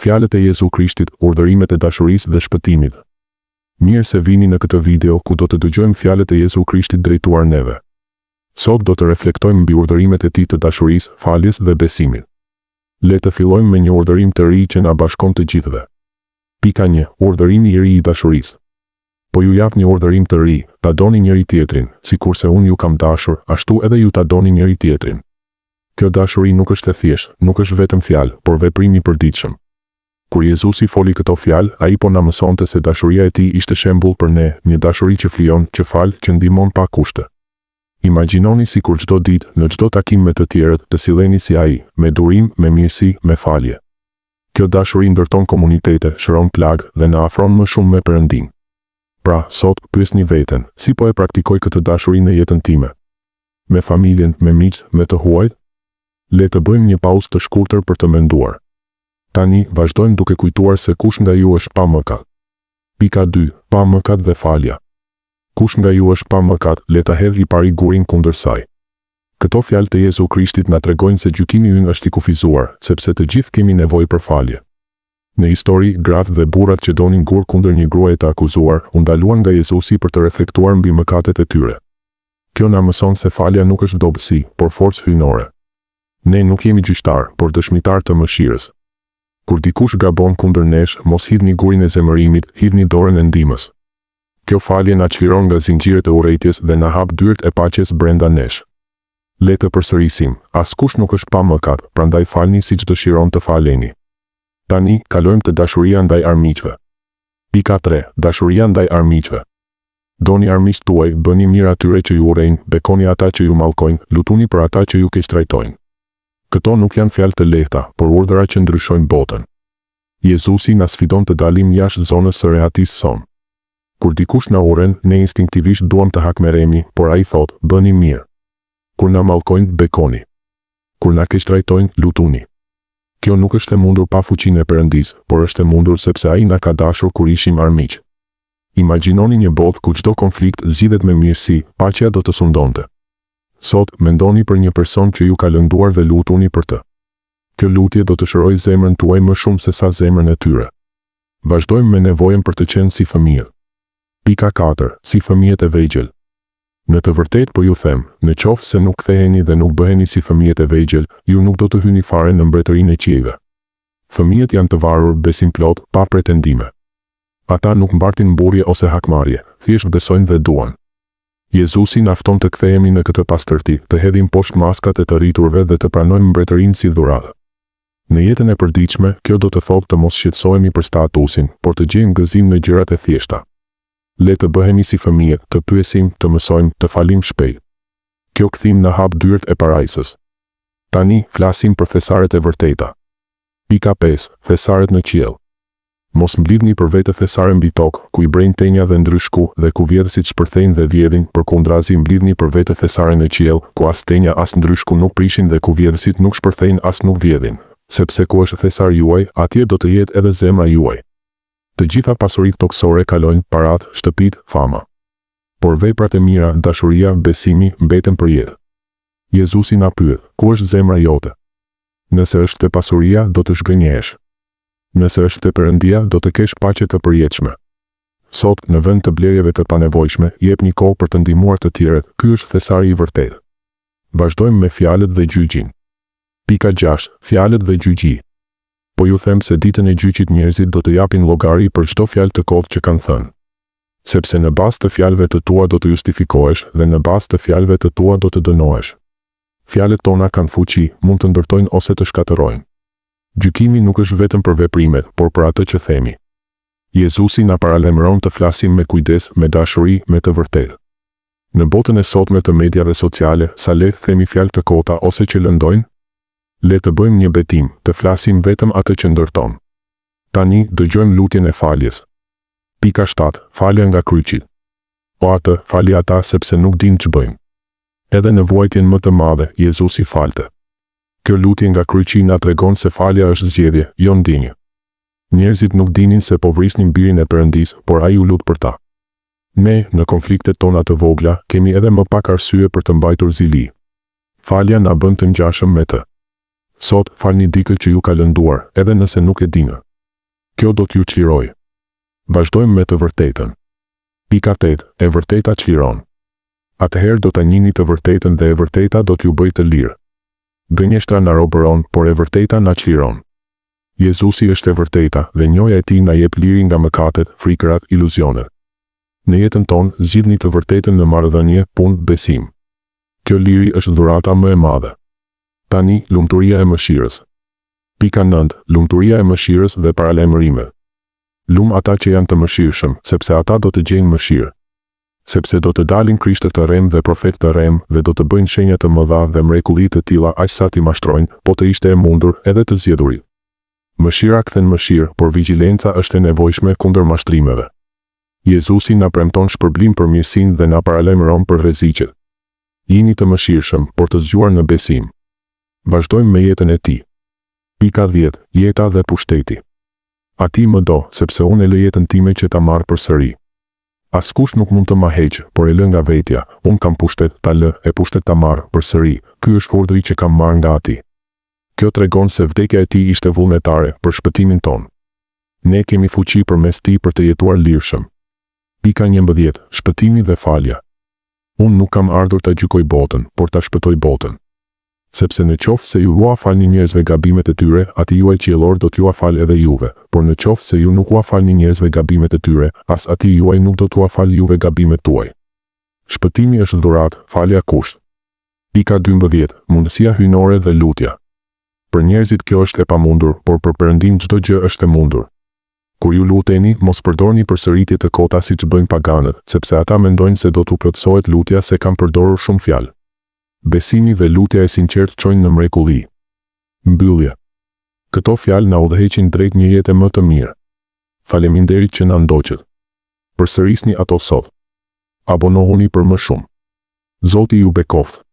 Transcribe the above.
Fjalët e Jezu Krishtit, urdhërimet e dashurisë dhe shpëtimit. Mirë se vini në këtë video ku do të dëgjojmë fjalët e Jezu Krishtit drejtuar neve. Sot do të reflektojmë mbi urdhërimet e tij të dashurisë, faljes dhe besimit. Le të fillojmë me një urdhërim të ri që na bashkon të gjithëve. Pika 1. Urdhërimi i ri i dashurisë. Po ju jap një urdhërim të ri, ta doni njëri tjetrin, sikurse unë ju kam dashur, ashtu edhe ju ta doni njëri tjetrin. Kjo dashuri nuk është e thjeshtë, nuk është vetëm fjalë, por veprim i përditshëm. Kur Jezusi foli këto fjalë, ai po na mësonte se dashuria e tij ishte shembull për ne, një dashuri që flijon, që fal, që ndihmon pa kushte. Imagjinoni sikur çdo ditë, në çdo takim me të tjerët, të silleni si ai, me durim, me mirësi, me falje. Kjo dashuri ndërton komunitete, shëron plagë dhe na afron më shumë me Perëndin. Pra, sot pyesni veten, si po e praktikoj këtë dashuri në jetën time? Me familjen, me miqt, me të huajt? Le të bëjmë një pauzë të shkurtër për të menduar. Tani, vazhdojmë duke kujtuar se kush nga ju është pa mëkat. Pika 2. Pa mëkat dhe falja. Kush nga ju është pa mëkat, le ta hedhë i pari gurin kundër saj. Këto fjalë të Jezu Krishtit na tregojnë se gjykimi ynë është i kufizuar, sepse të gjithë kemi nevojë për falje. Në histori, gratë dhe burrat që donin gur kundër një gruaje të akuzuar, u ndaluan nga Jezusi për të reflektuar mbi mëkatet e tyre. Kjo na mëson se falja nuk është dobësi, por forcë hyjnore. Ne nuk jemi gjyqtar, por dëshmitar të mëshirës. Kur dikush gabon kundër nesh, mos hidhni gurin e zemërimit, hidhni dorën e ndihmës. Kjo falje na çliron nga zinxhiret e urrëties dhe na hap dyert e paqes brenda nesh. Le të përsërisim, askush nuk është pa mëkat, prandaj falni siç dëshiron të faleni. Tani, kalojmë te dashuria ndaj armiqve. Pika 3. Dashuria ndaj armiqve. Doni armiqt tuaj, bëni mirë atyre që ju urrejnë, bekoni ata që ju mallkojnë, lutuni për ata që ju keqtrajtojnë. Këto nuk janë fjalë të lehta, por urdhëra që ndryshojnë botën. Jezusi na sfidon të dalim jashtë zonës së rehatisë sonë. Kur dikush na urren, ne instinktivisht duam të hakmerremi, por ai thotë, bëni mirë. Kur na mallkojnë, bekoni. Kur na keqtrajtojnë, lutuni. Kjo nuk është e mundur pa fuqinë e Perëndis, por është e mundur sepse ai na ka dashur kur ishim armiq. Imagjinoni një botë ku çdo konflikt zgjidhet me mirësi, paqja do të sundonte. Sot, mendoni për një person që ju ka lënduar dhe lutuni për të. Kjo lutje do të shërojë zemrën tuaj më shumë se sa zemrën e tyre. Vazhdojmë me nevojën për të qenë si fëmijët. Pika 4. Si fëmijët e vegjël. Në të vërtetë po ju them, në qoftë se nuk ktheheni dhe nuk bëheni si fëmijët e vegjël, ju nuk do të hyni fare në mbretërinë e qiejve. Fëmijët janë të varur, besimplot, pa pretendime. Ata nuk mbartin mburje ose hakmarrje, thjesht besojnë dhe duan. Jezusi na fton të kthehemi në këtë pastërti, të hedhim poshtë maskat e të rriturve dhe të pranojmë mbretërinë si dhuratë. Në jetën e përditshme, kjo do të thotë të mos shqetësohemi për statusin, por të gjejmë gëzim në gjërat e thjeshta. Le të bëhemi si fëmijët, të pyesim, të mësojmë, të falim shpejt. Kjo kthim na hap dyert e parajsës. Tani, flasim për thesaret e vërteta. Pika 5. Thesaret në qiell. Mos mblidhni për vete thesare mbi tokë, ku i brejnë tenja dhe ndryshku, dhe ku vjedhësit shpërthejnë dhe vjedhin, përkundrazi mblidhni për vete thesare në qiell, ku as tenja as ndryshku nuk prishin dhe ku vjedhësit nuk shpërthejnë as nuk vjedhin, sepse ku është thesar juaj, atje do të jetë edhe zemra juaj. Të gjitha pasuritë toksore kalojnë, paratë, shtëpitë, fama. Por veprat e mira, dashuria, besimi, mbeten për jetë. Jezusi na pyet, ku është zemra jote? Nëse është te pasuria, do të shgënjesh. Nëse është te Perëndia, do të kesh paqe të përjetshme. Sot, në vend të blerjeve të panevojshme, jepni kohë për të ndihmuar të tjerët, ky është thesari i vërtetë. Vazhdojmë me fjalët dhe gjyqin. Pika 6. Fjalët dhe gjyqi. Po ju them se ditën e gjyqit njerëzit do të japin llogari për çdo fjalë të kollët që kanë thënë. Sepse në bazë të fjalëve të tua do të justifikohesh dhe në bazë të fjalëve të tua do të dënohesh. Fjalët tona kanë fuqi, mund të ndërtojnë ose të shkatërrojnë. Gjykimi nuk është vetëm për veprimet, por për atë që themi. Jezusi na paralajmëron të flasim me kujdes, me dashuri, me të vërtetë. Në botën e sotme të mediave sociale, sa lehtë themi fjalë të kota ose që lëndojnë? Le të bëjmë një betim, të flasim vetëm atë që ndërton. Tani, dëgjojmë lutjen e faljes. Pika 7. Falja nga kryqi. O atë, fali ata sepse nuk dinë ç'bëjnë. Edhe në vuajtjen më të madhe, Jezusi falte. Kjo lutje nga kryqi na tregon se falja është zgjedhje, jo ndjenjë. Njerëzit nuk dinin se po vrisnin birin e Perëndis, por ai u lut për ta. Ne, në konfliktet tona të vogla, kemi edhe më pak arsye për të mbajtur zili. Falja na bën të ngjashëm me të. Sot, falni dikë që ju ka lënduar, edhe nëse nuk e dinë. Kjo do t'ju çliroj. Vazhdojmë me të vërtetën. Pika 8. E vërteta çliron. Atëherë do ta njihni të vërtetën dhe e vërteta do t'ju bëjë të lirë. Gënjeshtra na robëron, por e vërteta na çliron. Jezusi është e vërteta dhe njoja e tij na jep liri nga mëkatet, frikërat, iluzionet. Në jetën tonë, zgjidhni të vërtetën në marrëdhënie, punë, besim. Kjo liri është dhurata më e madhe. Tani, lumturia e mëshirës. Pika 9. Lumturia e mëshirës dhe paralajmërime. Lum ata që janë të mëshirshëm, sepse ata do të gjejnë mëshirë. Sepse do të dalin krishterë të rem dhe profetë të rem dhe do të bëjnë shenja të mëdha dhe mrekulli të tilla aq sa t'i mashtrojnë, po të ishte e mundur edhe të zgjedhurit. Mëshira kthen mëshirë, por vigjilenca është e nevojshme kundër mashtrimeve. Jezusi na premton shpërblim për mirësinë dhe na paralajmëron për rreziqet. Jini të mëshirshëm, por të zgjuar në besim. Vazhdojmë me jetën e tij. Pika 10. Jeta dhe pushteti. Ati më do, sepse unë e lë jetën time që ta marr përsëri. Askush nuk mund të ma heqë, por e lë nga vetja, unë kam pushtet ta lë, e pushtet ta marr përsëri. Ky është urdhri që kam marrë nga Ati. Kjo tregon se vdekja e tij ishte vullnetare për shpëtimin ton. Ne kemi fuqi përmes tij për të jetuar lirshëm. Pika 11. Shpëtimi dhe falja. Unë nuk kam ardhur ta gjykoj botën, por ta shpëtoj botën. Sepse në qoftë se ju ua falni njerëzve gabimet e tyre, Ati juaj qiellor do t'ju fal edhe juve, por në qoftë se ju nuk ua falni njerëzve gabimet e tyre, as Ati juaj nuk do t'ua fal juve gabimet tuaj. Shpëtimi është dhuratë, falja kusht. Pika 12. Mundësia hyjnore dhe lutja. Për njerëzit kjo është e pamundur, por për Perëndin çdo gjë është e mundur. Kur ju luteni, mos përdorni përsëritje të kota siç bëjnë paganët, sepse ata mendojnë se do t'u plotësohet lutja se kanë përdorur shumë fjalë. Besimi dhe lutja e sinqertë çojnë në mrekulli. Mbyllje. Këto fjalë na udhëheqin drejt një jete më të mirë. Faleminderit që na ndoqët. Përsërisni ato sot. Abonohuni për më shumë. Zoti ju bekoft.